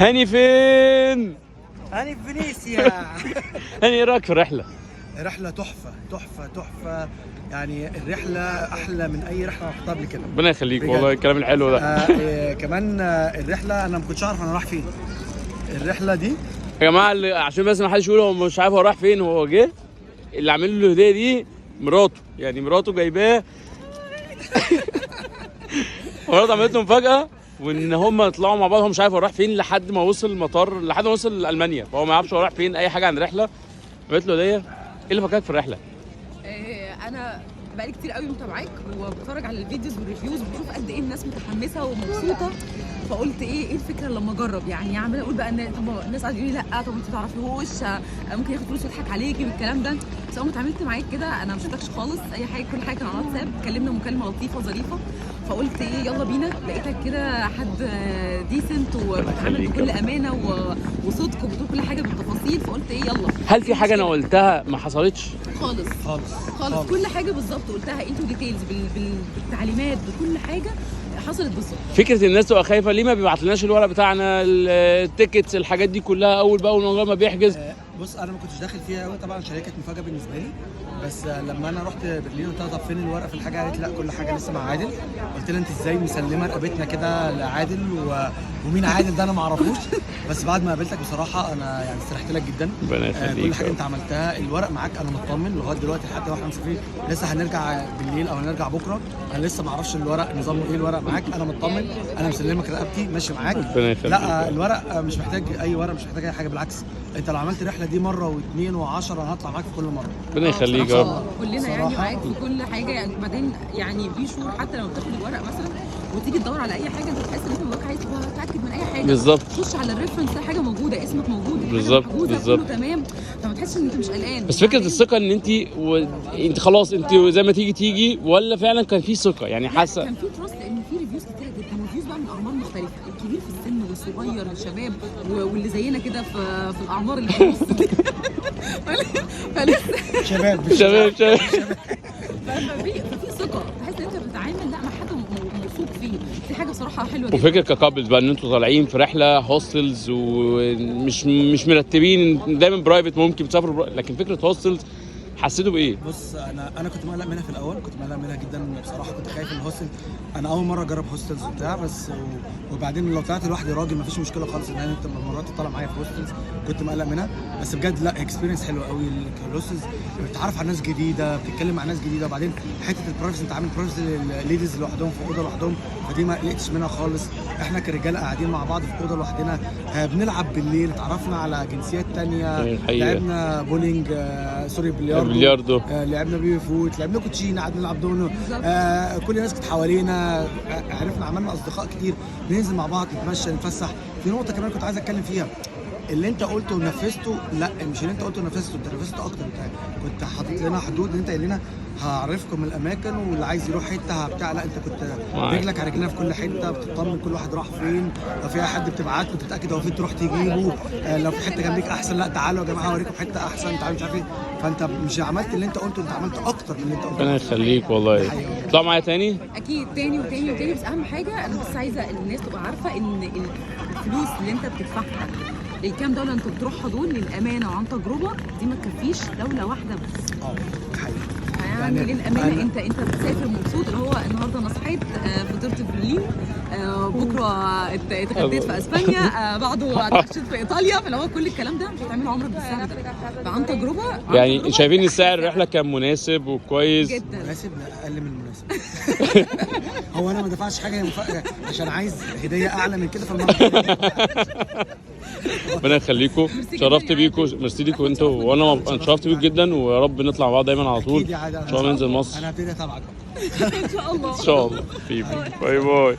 هاني فين؟ هاني في فينيسيا. هاني ايه رايك في الرحله؟ رحلة تحفة تحفة تحفة، يعني الرحلة أحلى من أي رحلة أنا رحتها قبل كده. ربنا يخليك بجد. والله الكلام الحلو ده. كمان الرحلة أنا ما كنتش أعرف أنا رايح فين. الرحلة دي يا جماعه عشان بس ما حدش يقول هو مش عارف هو رايح فين، هو جه اللي عامل له الهديه دي مراته، يعني مراته جايباه. مراته عملت له مفاجاه، وان هم يطلعوا مع بعض، هو مش عارف هو رايح فين لحد ما وصل المطار، لحد ما وصل المانيا، فهو ما يعرفش هو رايح فين اي حاجه عن الرحله. عملت له هديه. ايه اللي فكرك في الرحله؟ انا بقالي كتير قوي متابعاك وبتفرج على الفيديوز والريفيوز، بشوف قد ايه الناس متحمسه ومبسوطه، فقلت ايه الفكره لما اجرب، يعني عماله اقول بقى ان طب الناس قاعده يقولوا لي لا، طب انت ما تعرفيهوش، ممكن ياخد فلوس ويضحك عليكي والكلام ده. بس اول ما اتعاملت معاك كده انا ما شفتكش خالص اي حاجه، كل حاجه كان على واتساب، اتكلمنا مكالمه لطيفه ظريفه، فقلت ايه يلا بينا. لقيتك كده حد ديسنت وبتعامل بكل امانه وصدق وبتقول كل حاجه بالتفاصيل، فقلت ايه يلا. هل في حاجه انا قلتها ما حصلتش؟ خالص خالص خالص، كل حاجه بالظبط قلتها انتو ديتيلز بالتعليمات بكل حاجه حصلت بالظبط. فكره الناس تبقى خايفه ليه ما بيبعتلناش الورق بتاعنا، التيكتس، الحاجات دي كلها اول باول من غير ما بيحجز. بص انا ما كنتش داخل فيها قوي طبعا عشان هي كانت مفاجاه بالنسبه لي، بس لما انا رحت برلين قلت لها طب فين الورق في الحاجه، قالت لا كل حاجه لسه مع عادل. قلت لها انت ازاي مسلمه رقبتنا كده لعادل ومين عادل ده انا ما اعرفوش. بس بعد ما قابلتك بصراحه انا يعني استريحت لك جدا. ربنا يخليك. كل حاجه انت عملتها، الورق معاك انا مطمن لغايه دلوقتي لحد واحنا مسافرين، لسه هنرجع بالليل او هنرجع بكره، انا لسه ما اعرفش الورق نظامه ايه، الورق معاك انا مطمن، انا مسلمك رقبتي ماشي معاك. ربنا يخليك. لا الورق مش محتاج اي ورق، مش محتاج اي حاجه، بالعكس انت لو عملت الرحله دي مره واثنين و10 انا هطلع معاك في كل مره. ربنا يخليك يا رب. كلنا يعني معاك في كل حاجه، يعني بعدين يعني في شهور حتى لو بتاخد الورق مثلا وتيجي تدور على اي حاجه انت تحس ان انت جواك عايز تتاكد من اي حاجه بالظبط. تخش على الريفرنس ده حاجه موجوده، اسمك موجود، بالظبط بالظبط كله تمام، فما تحسش ان انت مش قلقان. بس فكره الثقه ان انت خلاص انت زي ما تيجي ولا فعلا كان في ثقه يعني حاسه؟ كان في تراست لان في ريفيوز كتيره جدا، ريفيوز بقى من اعمار مختلفه، الكبير في السن والصغير والشباب واللي زينا كده في الاعمار اللي في النص دي. فلسه شباب ففي ثقه، تحس ان انت بتتعامل لا مع حد موثوق فيه، دي حاجه بصراحه حلوه جدا. وفكره ككابلز بقى ان انتوا طالعين في رحله هوستلز ومش مرتبين، دايما برايفت ممكن تسافروا لكن فكره هوستلز حسيتوا بايه؟ بص انا كنت مقلق منها في الاول، كنت مقلق منها جدا بصراحه، كنت خايف من الهوستل، انا اول مره اجرب هوستلز وبتاع بس وبعدين لو طلعت لوحدي راجل مفيش مشكله خالص ان انت مرات طالع معايا في هوستلز، كنت مقلق منها بس بجد لا اكسبيرينس حلوه قوي. الهوستلز بتتعرف على ناس جديده، بتتكلم مع ناس جديده، وبعدين حته البرايفسي انت عامل برايفسي للليديز لوحدهم في اوضه لوحدهم، فدي ما قلقتش منها خالص. احنا كرجاله قاعدين مع بعض في اوضه لوحدنا، بنلعب بالليل، اتعرفنا على جنسيات ثانيه، لعبنا بولينج، سوري بلياردو، لعبنا بيبي فوت، لعبنا كوتشينه، قعدنا نلعب دومينو، كل الناس كانت حوالينا، عرفنا عملنا اصدقاء كتير، بننزل مع بعض نتمشى نتفسح. في نقطه كمان كنت عايز اتكلم فيها، اللي انت قلته ونفذته، لا مش اللي انت قلته ونفذته، انت نفذته اكتر، انت كنت حاطط لنا حدود، انت قايل لنا هعرفكم الاماكن واللي عايز يروح حته بتاع، لا انت كنت رجلك على رجلنا في كل حته، بتطمن كل واحد راح فين، لو في حد بتبعت له تتاكد هو فين تروح تجيبه، لو في حته جنبيك احسن لا تعالوا يا جماعه اوريكم حته احسن، تعالوا مش عارف ايه، فانت مش عملت اللي انت قلته، انت عملت اكتر من اللي انت قلته. ربنا يخليك والله. طلع معايا تاني؟ اكيد تاني وتاني وتاني، بس اهم حاجه انا بس عايزه الناس تبقى عارفه ان الفلوس اللي انت بتدفعها الكام دوله انت بتروحها دول للامانه وعن تجربه دي ما تكفيش دوله واحده بس. يعني للامانه انت بتسافر مبسوط، اللي هو النهارده انا صحيت فطرت في برلين، بكره اتغديت في اسبانيا، بعده اتعشيت في ايطاليا، فاللي هو كل الكلام ده مش هتعمله عمرك بالسعر ده، فعن تجربه يعني شايفين السعر الرحله كان مناسب وكويس جدا؟ مناسب اقل من المناسب. هو انا ما دفعتش حاجه عشان عايز هديه اعلى من كده، ربنا يخليكم، شرفت بيكم، ميرسي ليكم انتوا، وانا اتشرفت بيكم جدا، ويا رب نطلع مع بعض دايما على طول ان شاء الله، ننزل مصر انا هبتدي اتابعك ان شاء الله ان شاء الله. باي باي.